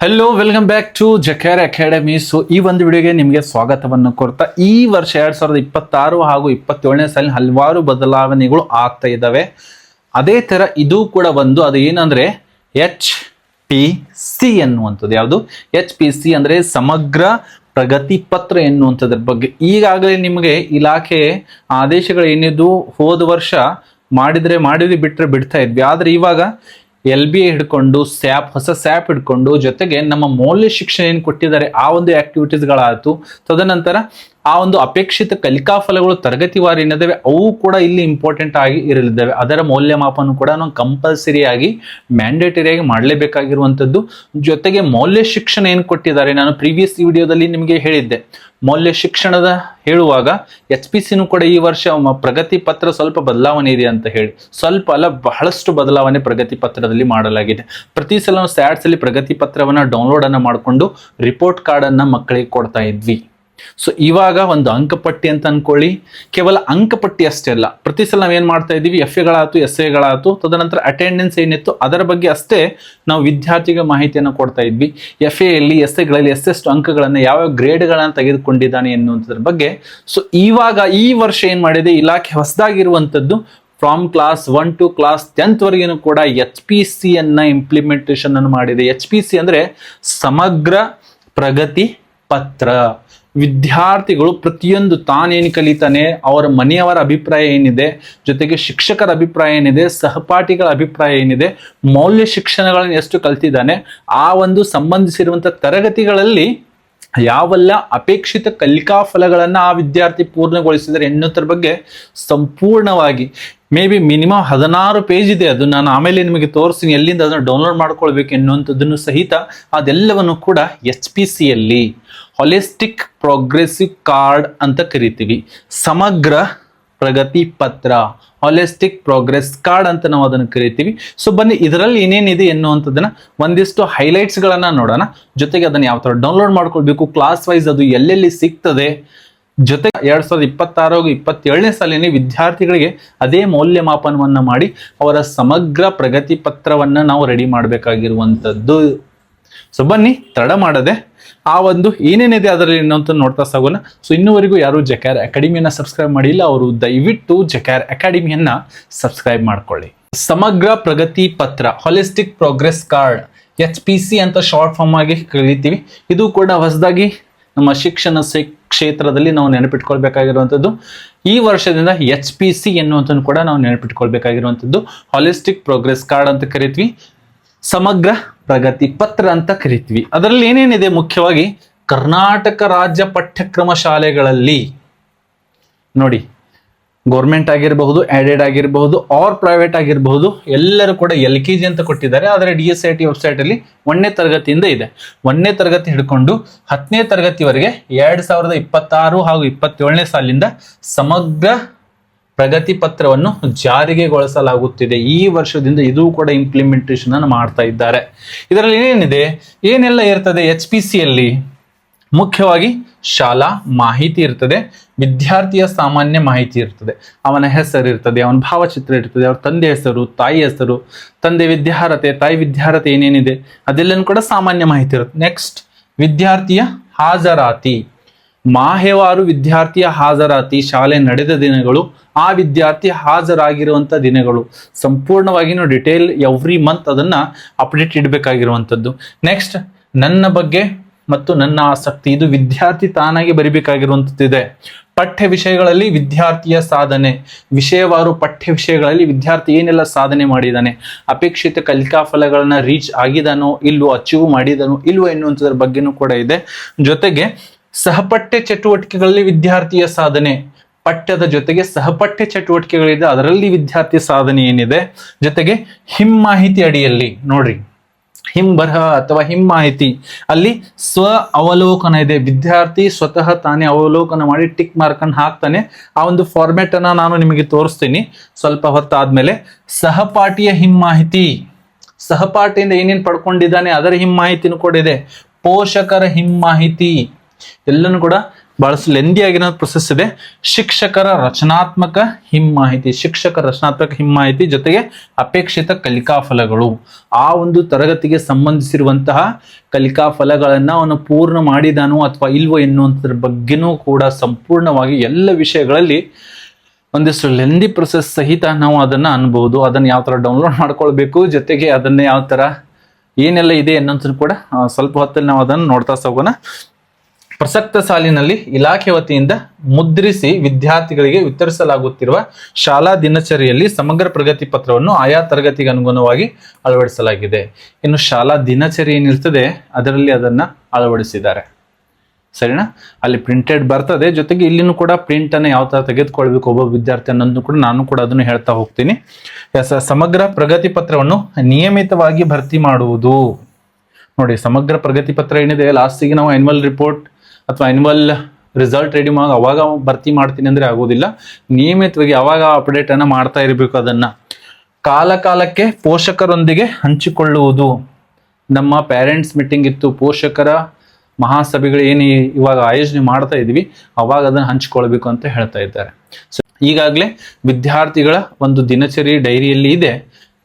Hello welcome back to Jakyar academy. So ಈ ಒಂದು ವಿಡಿಯೋಗೆ ನಿಮಗೆ ಸ್ವಾಗತವನ್ನು ಕೋರ್ತಾ, ಈ ವರ್ಷ 2026 ಹಾಗೂ 27ನೇ ಸಾಲಿನ ಹಲವಾರು ಬದಲಾವಣೆಗಳು ಆಗ್ತಾ ಇದ್ದಾವೆ. ಅದೇ ತರ ಇದು ಕೂಡ ಒಂದು ಅದು ಏನಂದ್ರೆ HPC ಎನ್ನುವಂಥದ್ದು. ಯಾವುದು HPC ಅಂದ್ರೆ ಸಮಗ್ರ ಪ್ರಗತಿ ಪತ್ರ ಎನ್ನುವಂಥದ್ರ ಬಗ್ಗೆ ಈಗಾಗಲೇ ನಿಮಗೆ ಇಲಾಖೆ ಆದೇಶಗಳು ಏನಿದ್ದು ಹೋದ ವರ್ಷ ಮಾಡಿದ್ವಿ ಬಿಟ್ಟರೆ ಬಿಡ್ತಾ ಇದ್ವಿ. ಆದ್ರೆ ಇವಾಗ LBA ಹಿಡ್ಕೊಂಡು ಹೊಸ ಸ್ಯಾಪ್ ಹಿಡ್ಕೊಂಡು ಜೊತೆಗೆ ನಮ್ಮ ಮೌಲ್ಯ ಶಿಕ್ಷಣ ಏನು ಕೊಟ್ಟಿದ್ದಾರೆ ಆ ಒಂದು ಆಕ್ಟಿವಿಟೀಸ್ಗಳಾಯ್ತು. ತದನಂತರ ಆ ಒಂದು ಅಪೇಕ್ಷಿತ ಕಲಿಕಾ ಫಲಗಳು ತರಗತಿವಾರು ಏನಿದಾವೆ ಅವು ಕೂಡ ಇಲ್ಲಿ ಇಂಪಾರ್ಟೆಂಟ್ ಆಗಿ ಇರಲಿದ್ದಾವೆ. ಅದರ ಮೌಲ್ಯಮಾಪನ ಕೂಡ ನಾವು ಕಂಪಲ್ಸರಿ ಆಗಿ ಮ್ಯಾಂಡೇಟರಿಯಾಗಿ ಮಾಡಲೇಬೇಕಾಗಿರುವಂಥದ್ದು. ಜೊತೆಗೆ ಮೌಲ್ಯ ಶಿಕ್ಷಣ ಏನು ಕೊಟ್ಟಿದ್ದಾರೆ, ನಾನು ಪ್ರೀವಿಯಸ್ ವಿಡಿಯೋದಲ್ಲಿ ನಿಮಗೆ ಹೇಳಿದ್ದೆ ಮೌಲ್ಯ ಶಿಕ್ಷಣದ ಹೇಳುವಾಗ HPCನೂ ಕೂಡ ಈ ವರ್ಷ ಪ್ರಗತಿ ಪತ್ರ ಸ್ವಲ್ಪ ಬದಲಾವಣೆ ಇದೆ ಅಂತ ಹೇಳಿ. ಸ್ವಲ್ಪ ಅಲ್ಲ, ಬಹಳಷ್ಟು ಬದಲಾವಣೆ ಪ್ರಗತಿ ಪತ್ರದಲ್ಲಿ ಮಾಡಲಾಗಿದೆ. ಪ್ರತಿ ಸಲ ನಾವು ಸ್ಯಾಟ್ಸ್ ಅಲ್ಲಿ ಪ್ರಗತಿ ಪತ್ರವನ್ನ ಡೌನ್ಲೋಡ್ ಅನ್ನ ಮಾಡಿಕೊಂಡು ರಿಪೋರ್ಟ್ ಕಾರ್ಡ್ ಅನ್ನ ಮಕ್ಕಳಿಗೆ ಕೊಡ್ತಾ ಇದ್ವಿ. ಸೊ ಇವಾಗ ಒಂದು ಅಂಕಪಟ್ಟಿ ಅಂತ ಅನ್ಕೊಳ್ಳಿ. ಕೇವಲ ಅಂಕಪಟ್ಟಿ ಅಷ್ಟೇ ಅಲ್ಲ, ಪ್ರತಿ ಸಲ ನಾವೇನ್ ಮಾಡ್ತಾ ಇದೀವಿ, FAಗಳಾಯ್ತು SAಗಳಾಯ್ತು, ತದನಂತರ ಅಟೆಂಡೆನ್ಸ್ ಏನಿತ್ತು ಅದರ ಬಗ್ಗೆ ಅಷ್ಟೇ ನಾವು ವಿದ್ಯಾರ್ಥಿಗೆ ಮಾಹಿತಿಯನ್ನು ಕೊಡ್ತಾ ಇದ್ವಿ. FAಯಲ್ಲಿ SAಗಳಲ್ಲಿ ಎಷ್ಟೆಷ್ಟು ಅಂಕಗಳನ್ನು ಯಾವ ಗ್ರೇಡ್ಗಳನ್ನ ತೆಗೆದುಕೊಂಡಿದ್ದಾನೆ ಎನ್ನುವಂಥದ್ರ ಬಗ್ಗೆ. ಸೊ ಇವಾಗ ಈ ವರ್ಷ ಏನ್ ಮಾಡಿದೆ ಇಲಾಖೆ ಹೊಸದಾಗಿರುವಂಥದ್ದು, from class 1 to class 10th ವರೆಗೂ ಕೂಡ HPC ಇಂಪ್ಲಿಮೆಂಟೇಷನ್ ಅನ್ನು ಮಾಡಿದೆ. HPC ಅಂದ್ರೆ ಸಮಗ್ರ ಪ್ರಗತಿ ಪತ್ರ. ವಿದ್ಯಾರ್ಥಿಗಳು ಪ್ರತಿಯೊಂದು ತಾನೇನು ಕಲಿತಾನೆ, ಅವರ ಮನೆಯವರ ಅಭಿಪ್ರಾಯ ಏನಿದೆ, ಜೊತೆಗೆ ಶಿಕ್ಷಕರ ಅಭಿಪ್ರಾಯ ಏನಿದೆ, ಸಹಪಾಠಿಗಳ ಅಭಿಪ್ರಾಯ ಏನಿದೆ, ಮೌಲ್ಯ ಶಿಕ್ಷಣಗಳನ್ನು ಎಷ್ಟು ಕಲ್ತಿದ್ದಾನೆ, ಆ ಒಂದು ಸಂಬಂಧಿಸಿರುವಂತಹ ತರಗತಿಗಳಲ್ಲಿ ಯಾವೆಲ್ಲ ಅಪೇಕ್ಷಿತ ಕಲಿಕಾ ಫಲಗಳನ್ನ ಆ ವಿದ್ಯಾರ್ಥಿ ಪೂರ್ಣಗೊಳಿಸಿದರೆ ಎನ್ನುವುದರ ಬಗ್ಗೆ ಸಂಪೂರ್ಣವಾಗಿ ಮಿನಿಮಮ್ 16 ಪೇಜ್ ಇದೆ. ಅದು ನಾನು ಆಮೇಲೆ ನಿಮಗೆ ತೋರಿಸ್ತೀನಿ ಎಲ್ಲಿಂದ ಅದನ್ನು ಡೌನ್ಲೋಡ್ ಮಾಡ್ಕೊಳ್ಬೇಕು ಎನ್ನುವಂಥದ್ದನ್ನು ಸಹಿತ ಅದೆಲ್ಲವನ್ನು ಕೂಡ HPCಯಲ್ಲಿ ಹೊಲಿಸ್ಟಿಕ್ ಪ್ರೋಗ್ರೆಸಿವ್ ಕಾರ್ಡ್ ಅಂತ ಕರಿತೀವಿ. ಸಮಗ್ರ ಪ್ರಗತಿ ಪತ್ರ, ಹಾಲಿಸ್ಟಿಕ್ ಪ್ರೋಗ್ರೆಸ್ ಕಾರ್ಡ್ ಅಂತ ನಾವು ಅದನ್ನು ಕರಿತೀವಿ. ಸೊ ಬನ್ನಿ ಇದರಲ್ಲಿ ಏನೇನಿದೆ ಎನ್ನುವಂಥದ್ದನ್ನ ಒಂದಿಷ್ಟು ಹೈಲೈಟ್ಸ್ ಗಳನ್ನ ನೋಡೋಣ. ಜೊತೆಗೆ ಅದನ್ನ ಯಾವ ತರ ಡೌನ್ಲೋಡ್ ಮಾಡ್ಕೊಳ್ಬೇಕು, ಕ್ಲಾಸ್ ವೈಸ್ ಅದು ಎಲ್ಲೆಲ್ಲಿ ಸಿಗ್ತದೆ, ಜೊತೆಗೆ 2026-27ನೇ ಸಾಲಿನ ವಿದ್ಯಾರ್ಥಿಗಳಿಗೆ ಅದೇ ಮೌಲ್ಯಮಾಪನವನ್ನ ಮಾಡಿ ಅವರ ಸಮಗ್ರ ಪ್ರಗತಿ ಪತ್ರವನ್ನ ನಾವು ರೆಡಿ ಮಾಡಬೇಕಾಗಿರುವಂಥದ್ದು. ಸೊ ಬನ್ನಿ ತಡ ಮಾಡದೆ ಆ ಒಂದು ಏನೇನಿದೆ ಅದರಲ್ಲಿ ಇನ್ನೊಂದು ನೋಡ್ತಾ ಸಾಗೋಣ. ಸೊ ಇನ್ನೂವರೆಗೂ ಯಾರು ಜಕ್ಯಾರ್ ಅಕಾಡೆಮಿಯನ್ನ ಸಬ್ಸ್ಕ್ರೈಬ್ ಮಾಡಿಲ್ಲ ಅವರು ದಯವಿಟ್ಟು ಜಕ್ಯಾರ್ ಅಕಾಡೆಮಿಯನ್ನ ಸಬ್ಸ್ಕ್ರೈಬ್ ಮಾಡ್ಕೊಳ್ಳಿ. ಸಮಗ್ರ ಪ್ರಗತಿ ಪತ್ರ, ಹಾಲಿಸ್ಟಿಕ್ ಪ್ರೋಗ್ರೆಸ್ ಕಾರ್ಡ್, HPC ಅಂತ ಶಾರ್ಟ್ ಫಾರ್ಮ್ ಆಗಿ ಕರೀತೀವಿ. ಇದು ಕೂಡ ಹೊಸದಾಗಿ ನಮ್ಮ ಶಿಕ್ಷಣ ಕ್ಷೇತ್ರದಲ್ಲಿ ನಾವು ನೆನಪಿಟ್ಕೊಳ್ಬೇಕಾಗಿರುವಂಥದ್ದು. ಈ ವರ್ಷದಿಂದ HPC ಎನ್ನುವಂಥದ್ದು ಕೂಡ ನಾವು ನೆನಪಿಟ್ಕೊಳ್ಬೇಕಾಗಿರುವಂಥದ್ದು. ಹಾಲಿಸ್ಟಿಕ್ ಪ್ರೋಗ್ರೆಸ್ ಕಾರ್ಡ್ ಅಂತ ಕರಿತೀವಿ, ಸಮಗ್ರ ಪ್ರಗತಿ ಪತ್ರ ಅಂತ ಕರಿತೀವಿ. ಅದರಲ್ಲಿ ಏನೇನಿದೆ, ಮುಖ್ಯವಾಗಿ ಕರ್ನಾಟಕ ರಾಜ್ಯ ಪಠ್ಯಕ್ರಮ ಶಾಲೆಗಳಲ್ಲಿ ನೋಡಿ, ಗೌರ್ಮೆಂಟ್ ಆಗಿರಬಹುದು, ಆಡೆಡ್ ಆಗಿರಬಹುದು, ಆರ್ ಪ್ರೈವೇಟ್ ಆಗಿರಬಹುದು, ಎಲ್ಲರೂ ಕೂಡ LKG ಅಂತ ಕೊಟ್ಟಿದ್ದಾರೆ. ಆದರೆ DSIT ವೆಬ್ಸೈಟ್ ಅಲ್ಲಿ 1ನೇ ತರಗತಿಯಿಂದ ಇದೆ. 1ನೇ ತರಗತಿ ಹಿಡ್ಕೊಂಡು 10ನೇ ತರಗತಿವರೆಗೆ 2026 ಹಾಗೂ 27ನೇ ಸಾಲಿನಿಂದ ಸಮಗ್ರ ಪ್ರಗತಿ ಪತ್ರವನ್ನು ಜಾರಿಗೆಗೊಳಿಸಲಾಗುತ್ತಿದೆ. ಈ ವರ್ಷದಿಂದ ಇದು ಕೂಡ ಇಂಪ್ಲಿಮೆಂಟೇಷನ್ ಅನ್ನು ಮಾಡ್ತಾ ಇದ್ದಾರೆ. ಇದರಲ್ಲಿ ಏನೇನಿದೆ, ಏನೆಲ್ಲ ಇರ್ತದೆ HPCಯಲ್ಲಿ, ಮುಖ್ಯವಾಗಿ ಶಾಲಾ ಮಾಹಿತಿ ಇರ್ತದೆ, ವಿದ್ಯಾರ್ಥಿಯ ಸಾಮಾನ್ಯ ಮಾಹಿತಿ ಇರ್ತದೆ, ಅವನ ಹೆಸರು ಇರ್ತದೆ, ಅವನ ಭಾವಚಿತ್ರ ಇರ್ತದೆ, ಅವ್ರ ತಂದೆ ಹೆಸರು, ತಾಯಿ ಹೆಸರು, ತಂದೆ ವಿದ್ಯಾರ್ಹತೆ, ತಾಯಿ ವಿದ್ಯಾರ್ಹತೆ ಏನೇನಿದೆ ಅದೆಲ್ಲನೂ ಕೂಡ ಸಾಮಾನ್ಯ ಮಾಹಿತಿ ಇರುತ್ತೆ. ನೆಕ್ಸ್ಟ್ ವಿದ್ಯಾರ್ಥಿಯ ಹಾಜರಾತಿ, ಮಾಹೆವಾರು ವಿದ್ಯಾರ್ಥಿಯ ಹಾಜರಾತಿ, ಶಾಲೆ ನಡೆದ ದಿನಗಳು, ಆ ವಿದ್ಯಾರ್ಥಿ ಹಾಜರಾಗಿರುವಂಥ ದಿನಗಳು, ಸಂಪೂರ್ಣವಾಗಿ ಡಿಟೇಲ್ ಎವ್ರಿ ಮಂತ್ ಅದನ್ನ ಅಪ್ಡೇಟ್ ಇಡಬೇಕಾಗಿರುವಂಥದ್ದು. ನೆಕ್ಸ್ಟ್ ನನ್ನ ಬಗ್ಗೆ ಮತ್ತು ನನ್ನ ಆಸಕ್ತಿ, ಇದು ವಿದ್ಯಾರ್ಥಿ ತಾನಾಗಿ ಬರಿಬೇಕಾಗಿರುವಂಥದ್ದಿದೆ. ಪಠ್ಯ ವಿಷಯಗಳಲ್ಲಿ ವಿದ್ಯಾರ್ಥಿಯ ಸಾಧನೆ, ವಿಷಯವಾರು ಪಠ್ಯ ವಿಷಯಗಳಲ್ಲಿ ವಿದ್ಯಾರ್ಥಿ ಏನೆಲ್ಲ ಸಾಧನೆ ಮಾಡಿದ್ದಾನೆ, ಅಪೇಕ್ಷಿತ ಕಲಿಕಾ ಫಲಗಳನ್ನ ರೀಚ್ ಆಗಿದಾನೋ ಇಲ್ವೋ, ಅಚೀವ್ ಮಾಡಿದಾನೋ ಇಲ್ವೋ ಎನ್ನುವಂಥದ್ರ ಬಗ್ಗೆನೂ ಕೂಡ ಇದೆ. ಜೊತೆಗೆ ಸಹಪಠ್ಯ ಚಟುವಟಿಕೆಗಳಲ್ಲಿ ವಿದ್ಯಾರ್ಥಿಯ ಸಾಧನೆ, ಪಠ್ಯದ ಜೊತೆಗೆ ಸಹಪಠ್ಯ ಚಟುವಟಿಕೆಗಳಿದೆ ಅದರಲ್ಲಿ ವಿದ್ಯಾರ್ಥಿ ಸಾಧನೆ ಏನಿದೆ. ಜೊತೆಗೆ ಮಾಹಿತಿ ಅಡಿಯಲ್ಲಿ ನೋಡ್ರಿ, ಬರಹ ಅಥವಾ ಮಾಹಿತಿ ಅಲ್ಲಿ ಸ್ವ ಅವಲೋಕನ ಇದೆ. ವಿದ್ಯಾರ್ಥಿ ಸ್ವತಃ ತಾನೇ ಅವಲೋಕನ ಮಾಡಿ ಟಿಕ್ ಮಾರ್ಕ್ ಅನ್ನು ಹಾಕ್ತಾನೆ. ಆ ಒಂದು ಫಾರ್ಮೆಟ್ ಅನ್ನ ನಾನು ನಿಮಗೆ ತೋರಿಸ್ತೀನಿ ಸ್ವಲ್ಪ ಹೊತ್ತಾದ್ಮೇಲೆ. ಸಹಪಾಠಿಯ ಮಾಹಿತಿ, ಸಹಪಾಠಿಯಿಂದ ಏನೇನು ಪಡ್ಕೊಂಡಿದ್ದಾನೆ ಅದರ ಮಾಹಿತಿನೂ ಕೂಡ ಇದೆ. ಪೋಷಕರ ಮಾಹಿತಿ ಎಲ್ಲನೂ ಕೂಡ ಬಹಳಷ್ಟು ಲೆಂದಿ ಆಗಿರೋ ಪ್ರೊಸೆಸ್ ಇದೆ. ಶಿಕ್ಷಕರ ರಚನಾತ್ಮಕ ಹಿಮ್ಮಾಹಿತಿ ಜೊತೆಗೆ ಅಪೇಕ್ಷಿತ ಕಲಿಕಾ ಫಲಗಳು, ಆ ಒಂದು ತರಗತಿಗೆ ಸಂಬಂಧಿಸಿರುವಂತಹ ಕಲಿಕಾ ಫಲಗಳನ್ನ ಅವನು ಪೂರ್ಣ ಮಾಡಿದಾನೋ ಅಥವಾ ಇಲ್ವೋ ಎನ್ನುವಂಥದ್ರ ಬಗ್ಗೆನೂ ಕೂಡ ಸಂಪೂರ್ಣವಾಗಿ ಎಲ್ಲ ವಿಷಯಗಳಲ್ಲಿ ಒಂದಿಷ್ಟು ಲೆಂದಿ ಪ್ರೊಸೆಸ್ ಸಹಿತ ನಾವು ಅದನ್ನ ಅನ್ಬಹುದು. ಅದನ್ನ ಯಾವ ತರ ಡೌನ್ಲೋಡ್ ಮಾಡ್ಕೊಳ್ಬೇಕು, ಜೊತೆಗೆ ಅದನ್ನ ಯಾವ ತರ ಏನೆಲ್ಲ ಇದೆ ಅನ್ನೋದನ್ನು ಕೂಡ ಸ್ವಲ್ಪ ಹೊತ್ತಲ್ಲಿ ನಾವು ಅದನ್ನು ನೋಡ್ತಾ ಹೋಗೋಣ. ಪ್ರಸಕ್ತ ಸಾಲಿನಲ್ಲಿ ಇಲಾಖೆ ವತಿಯಿಂದ ಮುದ್ರಿಸಿ ವಿದ್ಯಾರ್ಥಿಗಳಿಗೆ ವಿತರಿಸಲಾಗುತ್ತಿರುವ ಶಾಲಾ ದಿನಚರಿಯಲ್ಲಿ ಸಮಗ್ರ ಪ್ರಗತಿ ಪತ್ರವನ್ನು ಆಯಾ ತರಗತಿಗೆ ಅನುಗುಣವಾಗಿ ಅಳವಡಿಸಲಾಗಿದೆ. ಇನ್ನು ಶಾಲಾ ದಿನಚರಿ ಏನಿರ್ತದೆ ಅದರಲ್ಲಿ ಅದನ್ನ ಅಳವಡಿಸಿದ್ದಾರೆ. ಸರಿನಾ? ಅಲ್ಲಿ ಪ್ರಿಂಟೆಡ್ ಬರ್ತದೆ, ಜೊತೆಗೆ ಇಲ್ಲಿನೂ ಕೂಡ ಪ್ರಿಂಟ್ ಅನ್ನ ಯಾವ ತರ ತೆಗೆದುಕೊಳ್ಬೇಕು ಒಬ್ಬ ವಿದ್ಯಾರ್ಥಿ ಅನ್ನೋದನ್ನು ಕೂಡ ನಾನು ಕೂಡ ಅದನ್ನು ಹೇಳ್ತಾ ಹೋಗ್ತೀನಿ. ಸಮಗ್ರ ಪ್ರಗತಿ ಪತ್ರವನ್ನು ನಿಯಮಿತವಾಗಿ ಭರ್ತಿ ಮಾಡುವುದು. ನೋಡಿ, ಸಮಗ್ರ ಪ್ರಗತಿ ಪತ್ರ ಏನಿದೆ, ಲಾಸ್ಟಿಗೆ ನಾವು ಆನ್ಯುವಲ್ ರಿಪೋರ್ಟ್ ಅಥವಾ ಆನ್ಯುವಲ್ ರಿಸಲ್ಟ್ ರೆಡಿ ಮಾಡಿ ಅವಾಗ ಭರ್ತಿ ಮಾಡ್ತೀನಿ ಅಂದ್ರೆ ಆಗೋದಿಲ್ಲ. ನಿಯಮಿತವಾಗಿ ಅವಾಗ ಅಪ್ಡೇಟ್ ಅನ್ನ ಮಾಡ್ತಾ ಇರಬೇಕು. ಅದನ್ನ ಕಾಲಕ್ಕೆ ಪೋಷಕರೊಂದಿಗೆ ಹಂಚಿಕೊಳ್ಳುವುದು. ನಮ್ಮ ಪೇರೆಂಟ್ಸ್ ಮೀಟಿಂಗ್ ಇತ್ತು, ಪೋಷಕರ ಮಹಾಸಭೆಗಳು ಏನು ಇವಾಗ ಆಯೋಜನೆ ಮಾಡ್ತಾ ಇದೀವಿ, ಅವಾಗ ಅದನ್ನ ಹಂಚಿಕೊಳ್ಬೇಕು ಅಂತ ಹೇಳ್ತಾ ಇದ್ದಾರೆ. ಸೊ ಈಗಾಗಲೇ ವಿದ್ಯಾರ್ಥಿಗಳ ಒಂದು ದಿನಚರಿ ಡೈರಿಯಲ್ಲಿ ಇದೆ,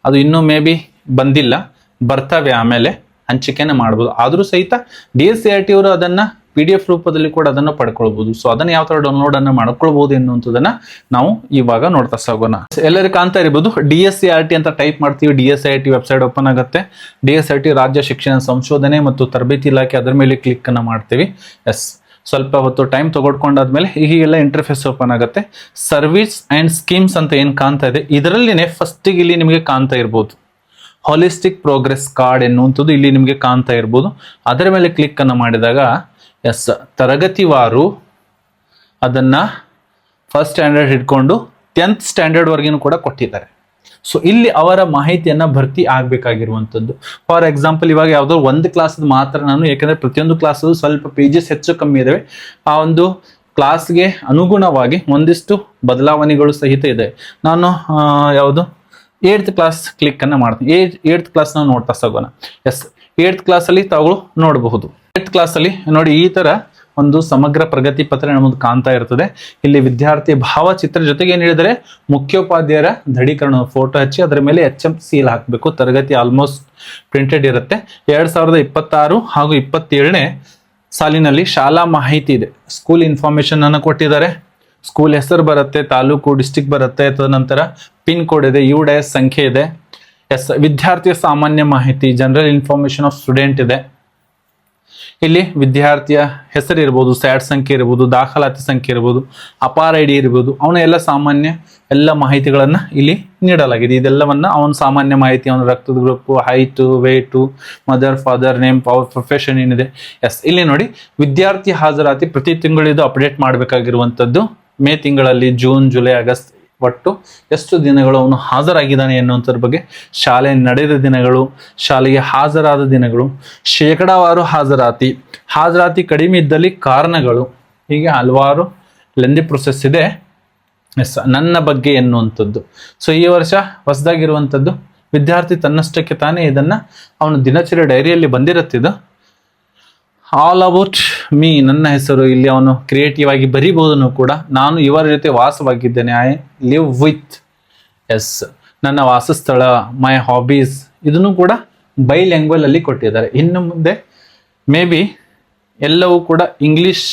ಅದು ಇನ್ನೂ ಮೇ ಬಿ ಬಂದಿಲ್ಲ, ಬರ್ತವೆ, ಆಮೇಲೆ ಹಂಚಿಕೆನ ಮಾಡ್ಬೋದು. ಆದ್ರೂ ಸಹಿತ DSCRT ಅವರು ಅದನ್ನ PDF ರೂಪದಲ್ಲಿ ಕೂಡ ಅದನ್ನ ಪಡ್ಕೊಳ್ಬಹುದು. ಸೊ ಅದನ್ನ ಯಾವ ತರ ಡೌನ್ಲೋಡ್ ಅನ್ನ ಮಾಡ್ಕೊಳ್ಬಹುದು ಎನ್ನುವಂಥದ್ದನ್ನ ನಾವು ಇವಾಗ ನೋಡ್ತಾ ಸಾಗೋಣ. ಎಲ್ಲರಿಗೂ ಕಾಣ್ತಾ ಇರಬಹುದು, DSCRT ಅಂತ ಟೈಪ್ ಮಾಡ್ತೀವಿ, DSCRT ವೆಬ್ಸೈಟ್ ಓಪನ್ ಆಗುತ್ತೆ. DSCRT ರಾಜ್ಯ ಶಿಕ್ಷಣ ಸಂಶೋಧನೆ ಮತ್ತು ತರಬೇತಿ ಇಲಾಖೆ, ಅದರ ಮೇಲೆ ಕ್ಲಿಕ್ ಅನ್ನ ಮಾಡ್ತೀವಿ. ಎಸ್, ಸ್ವಲ್ಪ ಹೊತ್ತು ಟೈಮ್ ತಗೊಡ್ಕೊಂಡಾದ್ಮೇಲೆ ಹೀಗೆಲ್ಲ ಇಂಟರ್ಫೇಸ್ ಓಪನ್ ಆಗುತ್ತೆ. ಸರ್ವಿಸ್ ಅಂಡ್ ಸ್ಕೀಮ್ಸ್ ಅಂತ ಏನ್ ಕಾಣ್ತಾ ಇದೆ, ಇದರಲ್ಲಿನೇ ಫಸ್ಟಿಗೆ ಇಲ್ಲಿ ನಿಮಗೆ ಕಾಣ್ತಾ ಇರ್ಬೋದು ಹಾಲಿಸ್ಟಿಕ್ ಪ್ರೋಗ್ರೆಸ್ ಕಾರ್ಡ್ ಎನ್ನುವಂಥದ್ದು ಇಲ್ಲಿ ನಿಮಗೆ ಕಾಣ್ತಾ ಇರ್ಬೋದು. ಅದರ ಮೇಲೆ ಕ್ಲಿಕ್ ಅನ್ನ ಮಾಡಿದಾಗ ಎಸ್, ತರಗತಿವಾರು ಅದನ್ನ ಫಸ್ಟ್ ಸ್ಟ್ಯಾಂಡರ್ಡ್ ಹಿಡ್ಕೊಂಡು 10th ಸ್ಟ್ಯಾಂಡರ್ಡ್ ವರೆಗೂ ಕೂಡ ಕೊಟ್ಟಿದ್ದಾರೆ. ಸೊ ಇಲ್ಲಿ ಅವರ ಮಾಹಿತಿಯನ್ನ ಭರ್ತಿ ಆಗ್ಬೇಕಾಗಿರುವಂಥದ್ದು. ಫಾರ್ ಎಕ್ಸಾಂಪಲ್, ಇವಾಗ ಯಾವುದೋ ಒಂದು ಕ್ಲಾಸ್ ಮಾತ್ರ ನಾನು, ಯಾಕಂದ್ರೆ ಪ್ರತಿಯೊಂದು ಕ್ಲಾಸ್ ಸ್ವಲ್ಪ ಪೇಜಸ್ ಹೆಚ್ಚು ಕಮ್ಮಿ ಇದಾವೆ, ಆ ಒಂದು ಕ್ಲಾಸ್ಗೆ ಅನುಗುಣವಾಗಿ ಒಂದಿಷ್ಟು ಬದಲಾವಣೆಗಳು ಸಹಿತ ಇದೆ. ನಾನು ಯಾವುದು 8th ಕ್ಲಾಸ್ ಕ್ಲಿಕ್ ಅನ್ನ ಮಾಡ್ತೀನಿ. 8th ಕ್ಲಾಸ್ ನಾವು ನೋಡ್ತಾ ಸಾಗೋಣ. ಎಸ್, 8th ಕ್ಲಾಸ್ ಅಲ್ಲಿ ತಾವು ನೋಡಬಹುದು. 8th ಕ್ಲಾಸ್ ಅಲ್ಲಿ ನೋಡಿ, ಈ ತರ ಒಂದು ಸಮಗ್ರ ಪ್ರಗತಿ ಪತ್ರ ನಮ್ಮದು ಕಾಣ್ತಾ ಇರ್ತದೆ. ಇಲ್ಲಿ ವಿದ್ಯಾರ್ಥಿ ಭಾವಚಿತ್ರ ಜೊತೆಗೆ ಏನ್ ಹೇಳಿದರೆ ಮುಖ್ಯೋಪಾಧ್ಯಾಯರ ದೃಢೀಕರಣ ಫೋಟೋ ಹಚ್ಚಿ ಅದರ ಮೇಲೆ HM ಸೀಲ್ ಹಾಕಬೇಕು. ತರಗತಿ ಆಲ್ಮೋಸ್ಟ್ ಪ್ರಿಂಟೆಡ್ ಇರುತ್ತೆ. 2026 ಹಾಗೂ 27ನೇ ಸಾಲಿನಲ್ಲಿ ಶಾಲಾ ಮಾಹಿತಿ ಇದೆ, ಸ್ಕೂಲ್ ಇನ್ಫಾರ್ಮೇಶನ್ ಅನ್ನು ಕೊಟ್ಟಿದ್ದಾರೆ. ಸ್ಕೂಲ್ ಹೆಸರು ಬರುತ್ತೆ, ತಾಲೂಕು, ಡಿಸ್ಟಿಕ್ ಬರುತ್ತೆ, ತದನಂತರ ಪಿನ್ ಕೋಡ್ ಇದೆ, UDIS ಸಂಖ್ಯೆ ಇದೆ. ಎಸ್, ವಿದ್ಯಾರ್ಥಿಯ ಸಾಮಾನ್ಯ ಮಾಹಿತಿ, ಜನರಲ್ ಇನ್ಫಾರ್ಮೇಶನ್ ಆಫ್ ಸ್ಟೂಡೆಂಟ್ ಇದೆ. ಇಲ್ಲಿ ವಿದ್ಯಾರ್ಥಿಯ ಹೆಸರು ಇರ್ಬೋದು, ಸ್ಯಾಟ್ ಸಂಖ್ಯೆ ಇರ್ಬೋದು, ದಾಖಲಾತಿ ಸಂಖ್ಯೆ ಇರ್ಬೋದು, ಅಪಾರ ID ಇರ್ಬೋದು, ಅವನ ಎಲ್ಲ ಸಾಮಾನ್ಯ ಎಲ್ಲ ಮಾಹಿತಿಗಳನ್ನ ಇಲ್ಲಿ ನೀಡಲಾಗಿದೆ. ಇದೆಲ್ಲವನ್ನ ಅವನ ಸಾಮಾನ್ಯ ಮಾಹಿತಿ, ಅವನ ರಕ್ತದ group, height, weight, mother, father name, power, profession ಏನಿದೆ. ಎಸ್, ಇಲ್ಲಿ ನೋಡಿ, ವಿದ್ಯಾರ್ಥಿ ಹಾಜರಾತಿ ಪ್ರತಿ ತಿಂಗಳಿದು ಅಪ್ಡೇಟ್ ಮಾಡಬೇಕಾಗಿರುವಂಥದ್ದು. ಮೇ ತಿಂಗಳಲ್ಲಿ, ಜೂನ್, ಜುಲೈ, ಆಗಸ್ಟ್ ಒಟ್ಟು ಎಷ್ಟು ದಿನಗಳು ಅವನು ಹಾಜರಾಗಿದ್ದಾನೆ ಎನ್ನುವಂಥದ್ರ ಬಗ್ಗೆ, ಶಾಲೆ ನಡೆದ ದಿನಗಳು, ಶಾಲೆಗೆ ಹಾಜರಾದ ದಿನಗಳು, ಶೇಕಡಾವಾರು ಹಾಜರಾತಿ ಕಡಿಮೆ ಇದ್ದಲ್ಲಿ ಕಾರಣಗಳು, ಹೀಗೆ ಹಲವಾರು ಲೆಂದಿ ಪ್ರೊಸೆಸ್ ಇದೆ. ಎಸ್, ನನ್ನ ಬಗ್ಗೆ ಎನ್ನುವಂಥದ್ದು. ಸೊ ಈ ವರ್ಷ ಹೊಸದಾಗಿರುವಂಥದ್ದು, ವಿದ್ಯಾರ್ಥಿ ತನ್ನಷ್ಟಕ್ಕೆ ತಾನೇ ಇದನ್ನ ಅವನ ದಿನಚರಿ ಡೈರಿಯಲ್ಲಿ ಬಂದಿರುತ್ತಿದ್ದು. ಆಲ್ ಅಬೌಟ್ ಮೀ, ನನ್ನ ಹೆಸರು ಇಲ್ಲಿ ಅವನು ಕ್ರಿಯೇಟಿವ್ ಆಗಿ ಬರೀಬಹುದನ್ನು ಕೂಡ. ನಾನು ಇವರ ಜೊತೆ ವಾಸವಾಗಿದ್ದೇನೆ, ಐ ಲಿವ್ ವಿತ್. ಎಸ್, ನನ್ನ ವಾಸಸ್ಥಳ, ಮೈ ಹಾಬೀಸ್, ಇದನ್ನು ಕೂಡ ಬೈ ಲ್ಯಾಂಗ್ವೇಜ್ ಅಲ್ಲಿ ಕೊಟ್ಟಿದ್ದಾರೆ. ಇನ್ನು ಮುಂದೆ ಮೇ ಬಿ ಎಲ್ಲವೂ ಕೂಡ ಇಂಗ್ಲಿಷ್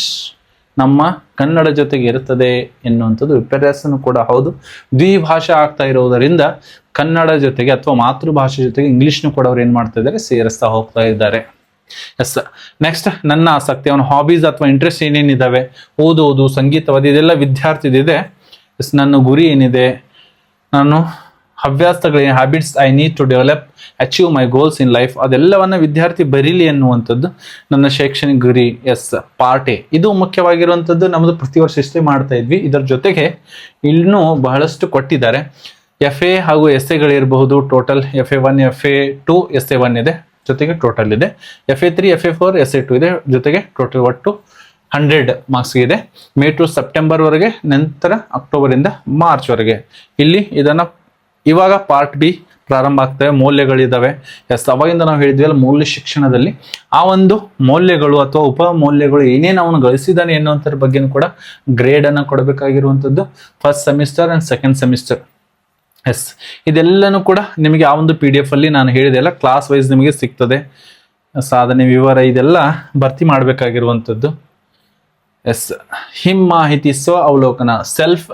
ನಮ್ಮ ಕನ್ನಡ ಜೊತೆಗೆ ಇರುತ್ತದೆ ಎನ್ನುವಂಥದ್ದು ವಿಪರ್ಯಾಸನೂ ಕೂಡ ಹೌದು. ದ್ವಿಭಾಷಾ ಆಗ್ತಾ ಇರೋದರಿಂದ ಕನ್ನಡ ಜೊತೆಗೆ ಅಥವಾ ಮಾತೃಭಾಷೆ ಜೊತೆಗೆ ಇಂಗ್ಲಿಷ್ನು ಕೂಡ ಅವ್ರು ಏನ್ ಮಾಡ್ತಾ ಇದ್ದಾರೆ, ಸೇರಿಸ್ತಾ ಹೋಗ್ತಾ ಇದ್ದಾರೆ. ಎಸ್, ನೆಕ್ಸ್ಟ್ ನನ್ನ ಆಸಕ್ತಿ, ಅವನ ಹಾಬೀಸ್ ಅಥವಾ ಇಂಟ್ರೆಸ್ಟ್ ಏನೇನಿದಾವೆ, ಓದೋದು, ಸಂಗೀತವಾದಿ, ಇದೆಲ್ಲ ವಿದ್ಯಾರ್ಥಿದಿದೆ. ಎಸ್, ನನ್ನ ಗುರಿ ಏನಿದೆ, ನಾನು ಹವ್ಯಾಸಗಳೇನು, habits I need to develop, achieve my goals in life, ಅದೆಲ್ಲವನ್ನ ವಿದ್ಯಾರ್ಥಿ ಬರೀಲಿ ಎನ್ನುವಂಥದ್ದು ನನ್ನ ಶೈಕ್ಷಣಿಕ ಗುರಿ. ಎಸ್, ಪಾರ್ಟ್ ಎ, ಇದು ಮುಖ್ಯವಾಗಿರುವಂಥದ್ದು. ನಮ್ಮದು ಪ್ರತಿ ವರ್ಷ ಇಷ್ಟೇ ಮಾಡ್ತಾ ಇದ್ವಿ. ಇದರ ಜೊತೆಗೆ ಇನ್ನೂ ಬಹಳಷ್ಟು ಕೊಟ್ಟಿದ್ದಾರೆ. FA ಹಾಗೂ ಎಸ್ಎಗಳಿರಬಹುದು. ಟೋಟಲ್ FA1, FA2, SA1 ಇದೆ, ಜೊತೆಗೆ ಟೋಟಲ್ ಇದೆ. FA3, FA4, SA2 ಇದೆ, ಜೊತೆಗೆ ಟೋಟಲ್ ಒಟ್ಟು 100 ಮಾರ್ಕ್ಸ್ ಇದೆ. ಮೇ ಟು ಸೆಪ್ಟೆಂಬರ್ ವರೆಗೆ, ನಂತರ ಅಕ್ಟೋಬರ್ ಇಂದ ಮಾರ್ಚ್ ವರೆಗೆ. ಇಲ್ಲಿ ಇದನ್ನ ಇವಾಗ ಪಾರ್ಟ್ ಬಿ ಪ್ರಾರಂಭ ಆಗ್ತವೆ, ಮೌಲ್ಯಗಳಿದ್ದಾವೆ. ಎಸ್, ಅವಾಗಿಂದ ನಾವು ಹೇಳಿದ್ವಿ ಮೌಲ್ಯ ಶಿಕ್ಷಣದಲ್ಲಿ ಆ ಒಂದು ಮೌಲ್ಯಗಳು ಅಥವಾ ಉಪ ಮೌಲ್ಯಗಳು ಏನೇನು ಅವನು ಗಳಿಸಿದಾನೆ ಎನ್ನುವಂಥದ್ರ ಬಗ್ಗೆನೂ ಕೂಡ ಗ್ರೇಡ್ ಅನ್ನು ಕೊಡಬೇಕಾಗಿರುವಂಥದ್ದು first semester and second semester. Yes, ಇದೆಲ್ಲನೂ ಕೂಡ ನಿಮಗೆ ಆ ಒಂದು PDF ಅಲ್ಲಿ ನಾನು ಹೇಳಿದೆಲ್ಲ ಕ್ಲಾಸ್ ವೈಸ್ ನಿಮಗೆ ಸಿಗ್ತದೆ. ಸಾಧನೆ ವಿವರ ಇದೆಲ್ಲ ಭರ್ತಿ ಮಾಡಬೇಕಾಗಿರುವಂಥದ್ದು. ಎಸ್, ಹಿಮ್ ಮಾಹಿತಿ, ಸ್ವ ಅವಲೋಕನ, ಸೆಲ್ಫ್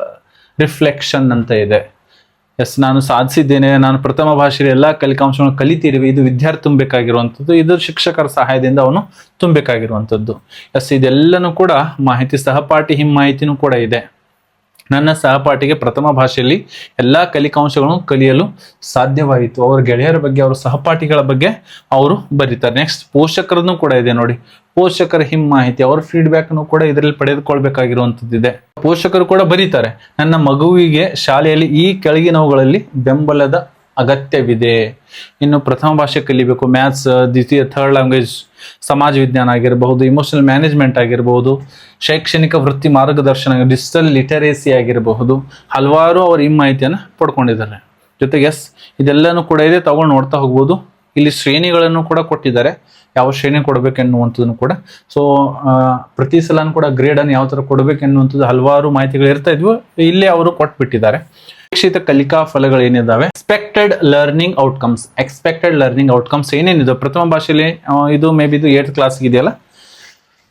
ರಿಫ್ಲೆಕ್ಷನ್ ಅಂತ ಇದೆ. ಎಸ್, ನಾನು ಸಾಧಿಸಿದ್ದೇನೆ, ನಾನು ಪ್ರಥಮ ಭಾಷೆಯಲ್ಲಿ ಎಲ್ಲ ಕಲಿಕಾಂಶಗಳನ್ನು ಕಲಿತಿರುವೆ, ಇದು ವಿದ್ಯಾರ್ಥಿ ತುಂಬಬೇಕಾಗಿರುವಂಥದ್ದು, ಇದು ಶಿಕ್ಷಕರ ಸಹಾಯದಿಂದ ಅವನು ತುಂಬಬೇಕಾಗಿರುವಂಥದ್ದು. ಎಸ್, ಇದೆಲ್ಲನೂ ಕೂಡ ಮಾಹಿತಿ. ಸಹಪಾಠಿ ಹಿಮ್ ಮಾಹಿತಿನೂ ಕೂಡ ಇದೆ. ನನ್ನ ಸಹಪಾಠಿಗೆ ಪ್ರಥಮ ಭಾಷೆಯಲ್ಲಿ ಎಲ್ಲ ಕಲಿಕಾಂಶಗಳನ್ನು ಕಲಿಯಲು ಸಾಧ್ಯವಾಯಿತು. ಅವರ ಗೆಳೆಯರ ಬಗ್ಗೆ, ಅವರ ಸಹಪಾಠಿಗಳ ಬಗ್ಗೆ ಅವರು ಬರೀತಾರೆ. ನೆಕ್ಸ್ಟ್ ಪೋಷಕರನ್ನು ಕೂಡ ಇದೆ ನೋಡಿ, ಪೋಷಕರ ಹಿಮ್ ಮಾಹಿತಿ, ಅವರ ಫೀಡ್ಬ್ಯಾಕ್ ಅನ್ನು ಕೂಡ ಇದರಲ್ಲಿ ಪಡೆದುಕೊಳ್ಬೇಕಾಗಿರುವಂತದ್ದಿದೆ. ಪೋಷಕರು ಕೂಡ ಬರೀತಾರೆ, ನನ್ನ ಮಗುವಿಗೆ ಶಾಲೆಯಲ್ಲಿ ಈ ಕೆಳಗಿನವುಗಳಲ್ಲಿ ಬೆಂಬಲದ ಅಗತ್ಯವಿದೆ. ಇನ್ನು ಪ್ರಥಮ ಭಾಷೆ ಕಲಿಬೇಕು, ಮ್ಯಾಥ್ಸ್, ದ್ವಿತೀಯ ಥರ್ಡ್ ಲ್ಯಾಂಗ್ವೇಜ್, ಸಮಾಜ ವಿಜ್ಞಾನ ಆಗಿರಬಹುದು, ಇಮೋಷನಲ್ ಮ್ಯಾನೇಜ್ಮೆಂಟ್ ಆಗಿರಬಹುದು, ಶೈಕ್ಷಣಿಕ ವೃತ್ತಿ ಮಾರ್ಗದರ್ಶನ, ಡಿಜಿಟಲ್ ಲಿಟರೇಸಿ ಆಗಿರಬಹುದು, ಹಲವಾರು ಅವರು ಈ ಮಾಹಿತಿಯನ್ನು ಪಡ್ಕೊಂಡಿದ್ದಾರೆ. ಜೊತೆಗೆ ಎಸ್, ಇದೆಲ್ಲನೂ ಕೂಡ ಇದೆ, ತಗೊಂಡು ನೋಡ್ತಾ ಹೋಗ್ಬೋದು. ಇಲ್ಲಿ ಶ್ರೇಣಿಗಳನ್ನು ಕೂಡ ಕೊಟ್ಟಿದ್ದಾರೆ, ಯಾವ ಶ್ರೇಣಿ ಕೊಡಬೇಕೆನ್ನುವಂಥದ್ದನ್ನು ಕೂಡ. ಸೊ ಪ್ರತಿ ಸಲನೂ ಕೂಡ ಗ್ರೇಡನ್ನು ಯಾವ ಥರ ಕೊಡಬೇಕೆನ್ನುವಂಥದ್ದು ಹಲವಾರು ಮಾಹಿತಿಗಳು ಇರ್ತಾ ಇದ್ವು, ಇಲ್ಲೇ ಅವರು ಕೊಟ್ಬಿಟ್ಟಿದ್ದಾರೆ. ನಿರೀಕ್ಷಿತ ಕಲಿಕಾ ಫಲಗಳೇನಿದ್ದಾವೆ, expected learning outcomes. Expected learning outcomes ಏನೇನಿದೆ ಪ್ರಥಮ ಭಾಷೆಯಲ್ಲಿ, ಇದು ಮೇ ಬಿ ಇದು 8th ಕ್ಲಾಸ್ಗೆ ಇದೆಯಲ್ಲ.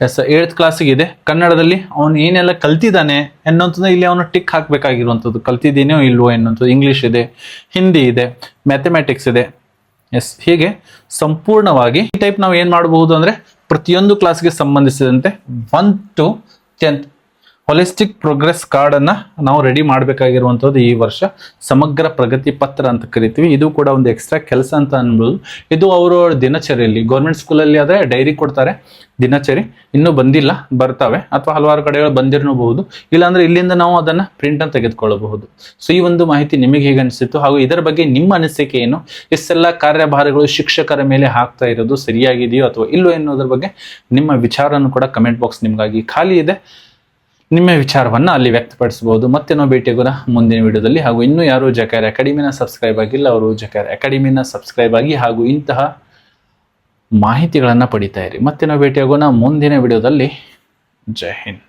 ಎಸ್, 8th ಕ್ಲಾಸಿಗೆ ಇದೆ. ಕನ್ನಡದಲ್ಲಿ ಅವನು ಏನೆಲ್ಲ ಕಲ್ತಿದ್ದಾನೆ ಎನ್ನುವಂಥದ್ದು ಇಲ್ಲಿ ಅವನು ಟಿಕ್ ಹಾಕಬೇಕಾಗಿರುವಂಥದ್ದು, ಕಲ್ತಿದ್ದೀನೋ ಇಲ್ವೋ ಎನ್ನುವಂಥದ್ದು. ಇಂಗ್ಲೀಷ್ ಇದೆ, ಹಿಂದಿ ಇದೆ, ಮ್ಯಾಥಮೆಟಿಕ್ಸ್ ಇದೆ. ಎಸ್, ಹೀಗೆ ಸಂಪೂರ್ಣವಾಗಿ ಈ ಟೈಪ್ ನಾವು ಏನು ಮಾಡಬಹುದು ಅಂದರೆ ಪ್ರತಿಯೊಂದು ಕ್ಲಾಸ್ಗೆ ಸಂಬಂಧಿಸಿದಂತೆ 1 to 10th holistic progress card ಅನ್ನ ನಾವು ರೆಡಿ ಮಾಡಬೇಕಾಗಿರುವಂಥದ್ದು ಈ ವರ್ಷ. ಸಮಗ್ರ ಪ್ರಗತಿ ಪತ್ರ ಅಂತ ಕರಿತೀವಿ. ಇದು ಕೂಡ ಒಂದು ಎಕ್ಸ್ಟ್ರಾ ಕೆಲಸ ಅಂತ ಅನ್ಬೋದು. ಇದು ಅವರು ದಿನಚರಿಯಲ್ಲಿ, ಗೌರ್ಮೆಂಟ್ ಸ್ಕೂಲಲ್ಲಿ ಆದರೆ ಡೈರಿ ಕೊಡ್ತಾರೆ, ದಿನಚರಿ ಇನ್ನೂ ಬಂದಿಲ್ಲ, ಬರ್ತವೆ, ಅಥವಾ ಹಲವಾರು ಕಡೆಗಳು ಬಂದಿರಬಹುದು. ಇಲ್ಲಾಂದ್ರೆ ಇಲ್ಲಿಂದ ನಾವು ಅದನ್ನ ಪ್ರಿಂಟ್ ಅನ್ನು ತೆಗೆದುಕೊಳ್ಳಬಹುದು. ಸೊ ಈ ಒಂದು ಮಾಹಿತಿ ನಿಮಗೆ ಹೇಗೆ ಅನಿಸಿತ್ತು, ಹಾಗೂ ಇದರ ಬಗ್ಗೆ ನಿಮ್ಮ ಅನಿಸಿಕೆ ಏನು, ಇಷ್ಟೆಲ್ಲ ಕಾರ್ಯಭಾರಗಳು ಶಿಕ್ಷಕರ ಮೇಲೆ ಹಾಕ್ತಾ ಇರೋದು ಸರಿಯಾಗಿದೆಯೋ ಅಥವಾ ಇಲ್ಲೋ ಎನ್ನುವುದರ ಬಗ್ಗೆ ನಿಮ್ಮ ವಿಚಾರವನ್ನು ಕೂಡ ಕಮೆಂಟ್ ಬಾಕ್ಸ್ ನಿಮಗಾಗಿ ಖಾಲಿ ಇದೆ, ನಿಮ್ಮ ವಿಚಾರವನ್ನು ಅಲ್ಲಿ ವ್ಯಕ್ತಪಡಿಸಬಹುದು. ಮತ್ತೆ ನಾವು ಭೇಟಿಯಾಗೋಣ ಮುಂದಿನ ವಿಡಿಯೋದಲ್ಲಿ. ಹಾಗೂ ಇನ್ನೂ ಯಾರು ಜಕಾರ್ ಅಕಾಡೆಮಿನ ಸಬ್ಸ್ಕ್ರೈಬ್ ಆಗಿಲ್ಲ, ಅವರು ಜಕಾರ್ ಅಕಾಡೆಮಿನ ಸಬ್ಸ್ಕ್ರೈಬ್ ಆಗಿ ಹಾಗೂ ಇಂತಹ ಮಾಹಿತಿಗಳನ್ನು ಪಡಿತಾ ಇರಿ. ಮತ್ತೆ ನಾವು ಭೇಟಿಯಾಗೋಣ ಮುಂದಿನ ವಿಡಿಯೋದಲ್ಲಿ. ಜೈ ಹಿಂದ್.